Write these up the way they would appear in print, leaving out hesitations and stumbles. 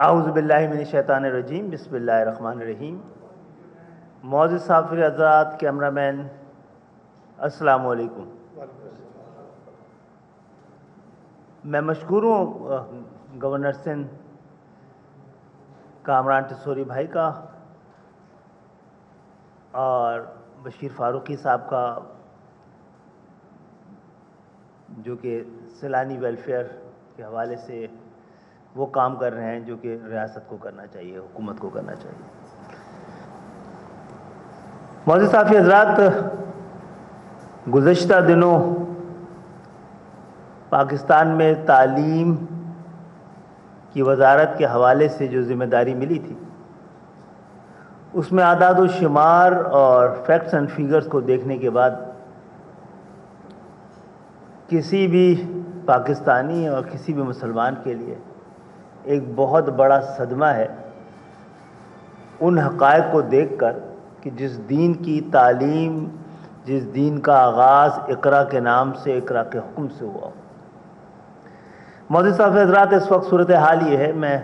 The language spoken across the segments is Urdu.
اعوذ باللہ من الشیطان الرجیم، بسم اللہ الرحمن الرحیم۔ معزز سافر حضرات، کیمرہ مین، السلام علیکم۔ میں مشکور ہوں گورنر سندھ کامران ٹسوری بھائی کا اور بشیر فاروقی صاحب کا، جو کہ سیلانی ویلفیئر کے حوالے سے وہ کام کر رہے ہیں جو کہ ریاست کو کرنا چاہیے، حکومت کو کرنا چاہیے۔ معزز صافی حضرات، گزشتہ دنوں پاکستان میں تعلیم کی وزارت کے حوالے سے جو ذمہ داری ملی تھی، اس میں اعداد و شمار اور فیکٹس اینڈ فیگرز کو دیکھنے کے بعد کسی بھی پاکستانی اور کسی بھی مسلمان کے لیے ایک بہت بڑا صدمہ ہے ان حقائق کو دیکھ کر کہ جس دین کی تعلیم، جس دین کا آغاز اقرا کے نام سے، اقرا کے حکم سے ہوا۔ معزز صاحب حضرات، اس وقت صورتحال یہ ہے، میں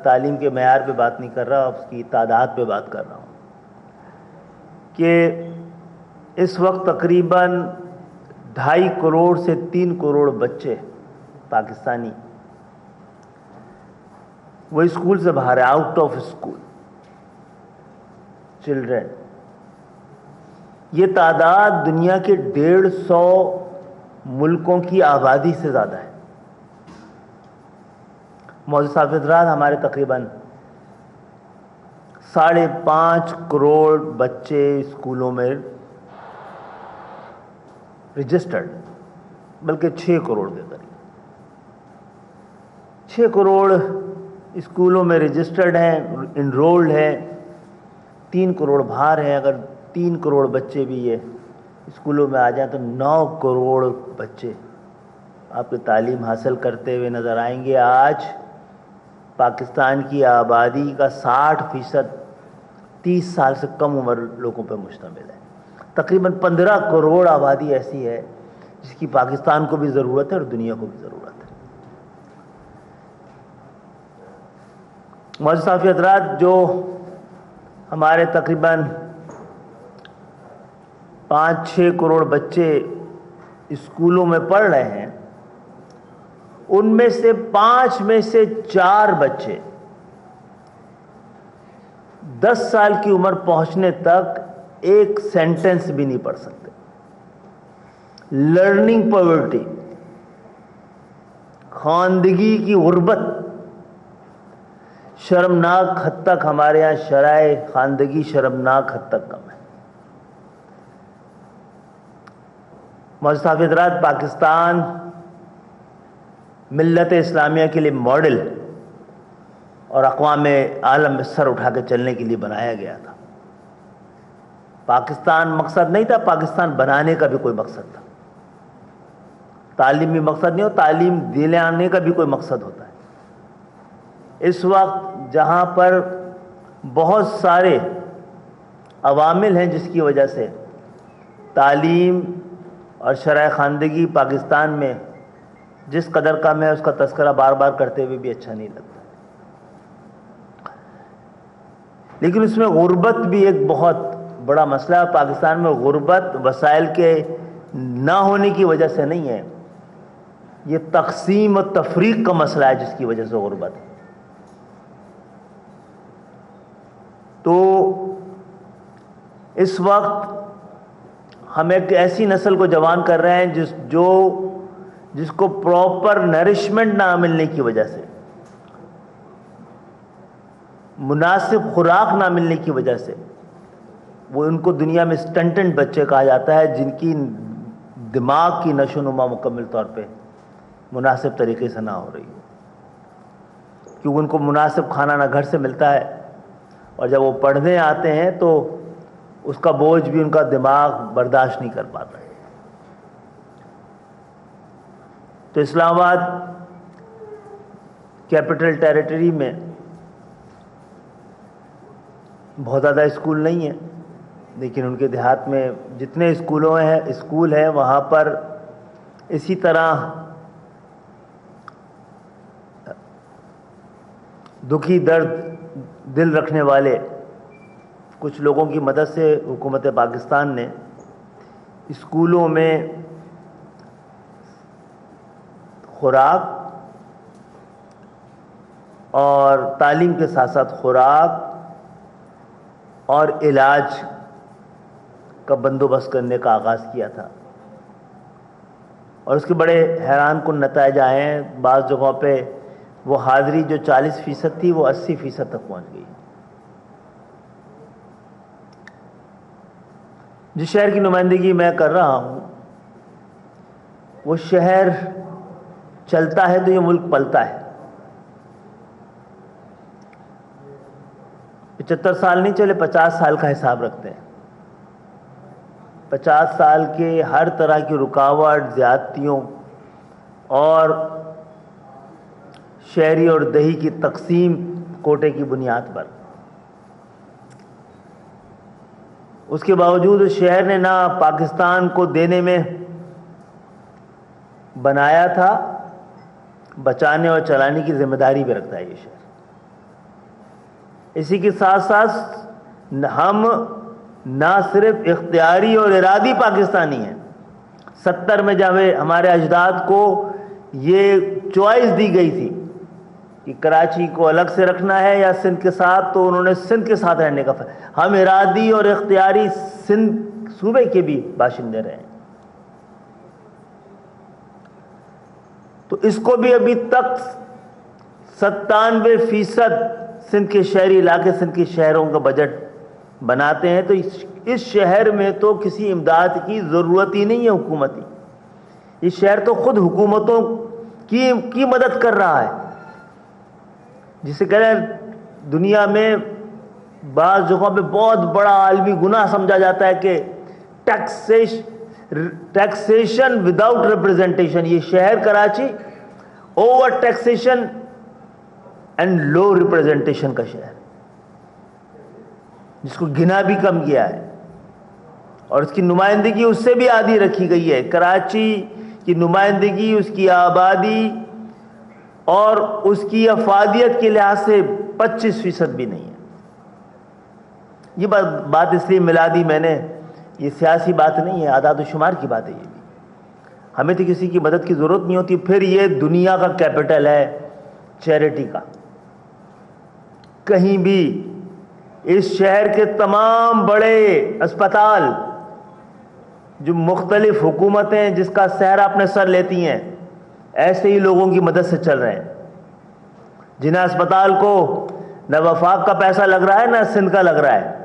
تعلیم کے معیار پہ بات نہیں کر رہا، اس کی تعداد پہ بات کر رہا ہوں کہ اس وقت تقریباً 2.5 کروڑ سے 3 کروڑ بچے پاکستانی وہ اسکول سے باہر ہے، آؤٹ آف اسکول چلڈرن۔ یہ تعداد دنیا کے 150 ملکوں کی آبادی سے زیادہ ہے۔ معزز صاحب حضرات، ہمارے تقریباً 5.5 کروڑ بچے اسکولوں میں رجسٹرڈ، بلکہ 6 کروڑ کے قریب 6 کروڑ اسکولوں میں رجسٹرڈ ہیں، انرولڈ ہیں، 3 کروڑ باہر ہیں۔ اگر 3 کروڑ بچے بھی یہ اسکولوں میں آ جائیں تو 9 کروڑ بچے آپ کی تعلیم حاصل کرتے ہوئے نظر آئیں گے۔ آج پاکستان کی آبادی کا 60% 30 سال سے کم عمر لوگوں پہ مشتمل ہے۔ تقریباً 15 کروڑ آبادی ایسی ہے جس کی پاکستان کو بھی ضرورت ہے اور دنیا کو بھی ضرورت ہے۔ معزز صافی حضرات، جو ہمارے تقریباً 5-6 کروڑ بچے اسکولوں میں پڑھ رہے ہیں، ان میں سے 5 میں سے 4 بچے 10 سال کی عمر پہنچنے تک ایک سینٹنس بھی نہیں پڑھ سکتے۔ لرننگ پاورٹی، خواندگی کی غربت، شرمناک حد تک ہمارے یہاں شرائع خواندگی شرمناک حد تک کم ہے۔ معزز صاحب حضرات، پاکستان ملت اسلامیہ کے لیے ماڈل اور اقوام عالم میں سر اٹھا کے چلنے کے لیے بنایا گیا تھا۔ پاکستان مقصد نہیں تھا، پاکستان بنانے کا بھی کوئی مقصد تھا۔ تعلیمی مقصد نہیں ہو، تعلیم دلانے کا بھی کوئی مقصد ہوتا ہے۔ اس وقت جہاں پر بہت سارے عوامل ہیں جس کی وجہ سے تعلیم اور شرح خواندگی پاکستان میں جس قدر کم ہے، اس کا تذکرہ بار بار کرتے ہوئے بھی اچھا نہیں لگتا، لیکن اس میں غربت بھی ایک بہت بڑا مسئلہ ہے۔ پاکستان میں غربت وسائل کے نہ ہونے کی وجہ سے نہیں ہے، یہ تقسیم و تفریق کا مسئلہ ہے جس کی وجہ سے غربت ہے۔ تو اس وقت ہم ایک ایسی نسل کو جوان کر رہے ہیں جس کو پراپر نرشمنٹ نہ ملنے کی وجہ سے، مناسب خوراک نہ ملنے کی وجہ سے، وہ ان کو دنیا میں سٹنٹنڈ بچے کہا جاتا ہے، جن کی دماغ کی نشو و نما مکمل طور پہ مناسب طریقے سے نہ ہو رہی ہے، کیونکہ ان کو مناسب کھانا نہ گھر سے ملتا ہے، اور جب وہ پڑھنے آتے ہیں تو اس کا بوجھ بھی ان کا دماغ برداشت نہیں کر پاتا ہے۔ تو اسلام آباد کیپٹل ٹیریٹری میں بہت زیادہ اسکول نہیں ہیں، لیکن ان کے دیہات میں جتنے اسکول ہیں وہاں پر اسی طرح دکھی درد دل رکھنے والے کچھ لوگوں کی مدد سے حکومت پاکستان نے اسکولوں میں خوراک اور تعلیم کے ساتھ ساتھ خوراک اور علاج کا بندوبست کرنے کا آغاز کیا تھا، اور اس کے بڑے حیران کن نتائج آئے ہیں۔ بعض جگہوں پہ وہ حاضری جو 40% تھی وہ 80% تک پہنچ گئی۔ جس شہر کی نمائندگی میں کر رہا ہوں وہ شہر چلتا ہے تو یہ ملک پلتا ہے۔ 75 سال نہیں چلے، 50 سال کا حساب رکھتے ہیں۔ 50 سال کے ہر طرح کی رکاوٹ، زیادتیوں اور شہری اور دیہی کی تقسیم کوٹے کی بنیاد پر، اس کے باوجود اس شہر نے نہ پاکستان کو دینے میں بنایا تھا، بچانے اور چلانے کی ذمہ داری بھی رکھتا ہے یہ شہر۔ اسی کے ساتھ ساتھ ہم نہ صرف اختیاری اور ارادی پاکستانی ہیں۔ 70 میں جب ہمارے اجداد کو یہ چوائس دی گئی تھی کہ کراچی کو الگ سے رکھنا ہے یا سندھ کے ساتھ، تو انہوں نے سندھ کے ساتھ رہنے کا ہم ارادی اور اختیاری سندھ صوبے کے بھی باشندے رہے ہیں۔ تو اس کو بھی ابھی تک 97% سندھ کے شہری علاقے، سندھ کے شہروں کا بجٹ بناتے ہیں، تو اس شہر میں تو کسی امداد کی ضرورت ہی نہیں ہے حکومتی۔ یہ شہر تو خود حکومتوں کی مدد کر رہا ہے، جسے کہہ رہے ہیں دنیا میں بعض جگہوں پہ بہت بڑا عالمی گناہ سمجھا جاتا ہے کہ ٹیکسیشن وداؤٹ ریپرزنٹیشن۔ یہ شہر Karachi over taxation and low representation کا شہر، جس کو گنا بھی کم کیا ہے، اور اس کی نمائندگی اس سے بھی آدھی رکھی گئی ہے۔ کراچی کی نمائندگی اس کی آبادی اور اس کی افادیت کے لحاظ سے 25% بھی نہیں ہے۔ یہ بات اس لیے ملا دی میں نے، یہ سیاسی بات نہیں ہے، اعداد و شمار کی بات ہے۔ یہ بھی ہمیں تو کسی کی مدد کی ضرورت نہیں ہوتی۔ پھر یہ دنیا کا کیپٹل ہے چیریٹی کا۔ کہیں بھی اس شہر کے تمام بڑے اسپتال جو مختلف حکومتیں جس کا سہرا اپنے سر لیتی ہیں، ایسے ہی لوگوں کی مدد سے چل رہے ہیں، جنہیں اسپتال کو نہ وفاق کا پیسہ لگ رہا ہے نہ سندھ کا لگ رہا ہے۔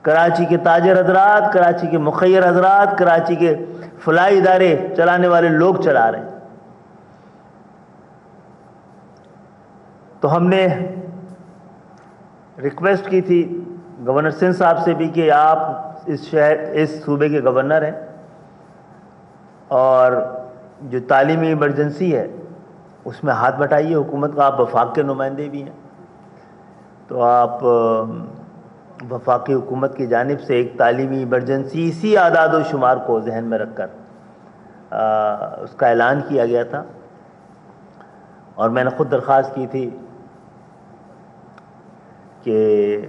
کراچی کے تاجر حضرات، کراچی کے مخیر حضرات، کراچی کے فلاحی ادارے چلانے والے لوگ چلا رہے ہیں۔ تو ہم نے ریکویسٹ کی تھی گورنر سندھ صاحب سے بھی کہ آپ اس صوبے کے گورنر ہیں، اور جو تعلیمی ایمرجنسی ہے اس میں ہاتھ بٹائیے حکومت کا۔ آپ وفاق کے نمائندے بھی ہیں، تو آپ وفاقی حکومت کی جانب سے ایک تعلیمی ایمرجنسی اسی اعداد و شمار کو ذہن میں رکھ کر اس کا اعلان کیا گیا تھا، اور میں نے خود درخواست کی تھی کہ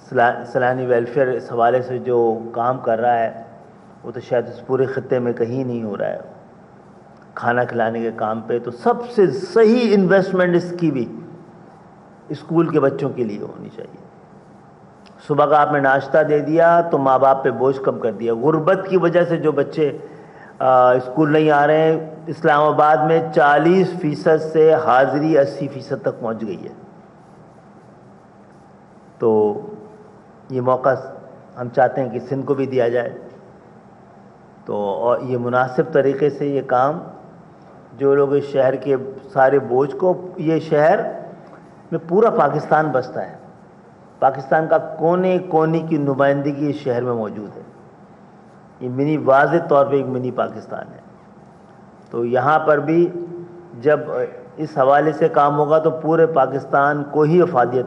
سیلانی ویلفیئر اس حوالے سے جو کام کر رہا ہے وہ تو شاید اس پورے خطے میں کہیں نہیں ہو رہا ہے۔ کھانا کھلانے کے کام پہ تو سب سے صحیح انویسٹمنٹ اس کی بھی اسکول کے بچوں کے لیے ہونی چاہیے۔ صبح کا آپ نے ناشتہ دے دیا تو ماں باپ پہ بوجھ کم کر دیا۔ غربت کی وجہ سے جو بچے اسکول نہیں آ رہے ہیں، اسلام آباد میں 40% سے حاضری 80% تک پہنچ گئی ہے۔ تو یہ موقع ہم چاہتے ہیں کہ سندھ کو بھی دیا جائے، تو اور یہ مناسب طریقے سے یہ کام جو لوگ اس شہر کے سارے بوجھ کو، یہ شہر میں پورا پاکستان بستا ہے، پاکستان کا کونے کونے کی نمائندگی اس شہر میں موجود ہے۔ یہ منی، واضح طور پہ ایک منی پاکستان ہے۔ تو یہاں پر بھی جب اس حوالے سے کام ہوگا تو پورے پاکستان کو ہی افادیت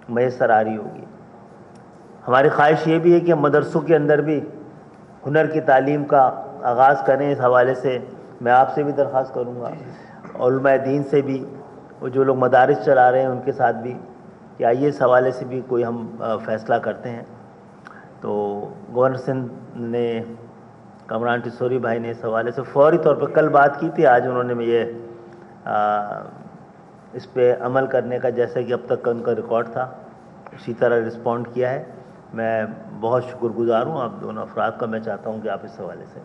میسر آ رہی ہوگی۔ ہماری خواہش یہ بھی ہے کہ مدرسوں کے اندر بھی ہنر کی تعلیم کا آغاز کریں۔ اس حوالے سے میں آپ سے بھی درخواست کروں گا، علماء دین سے بھی وہ جو لوگ مدارس چلا رہے ہیں ان کے ساتھ بھی کہ آئیے اس حوالے سے بھی کوئی ہم فیصلہ کرتے ہیں. تو گورنر سندھ نے کامران ٹسوری بھائی نے اس حوالے سے فوری طور پہ کل بات کی تھی. آج انہوں نے یہ اس پہ عمل کرنے کا، جیسے کہ اب تک کا ان کا ریکارڈ تھا، اسی طرح رسپونڈ کیا ہے. میں بہت شکر گزار ہوں آپ دونوں افراد کا. میں چاہتا ہوں کہ آپ اس حوالے سے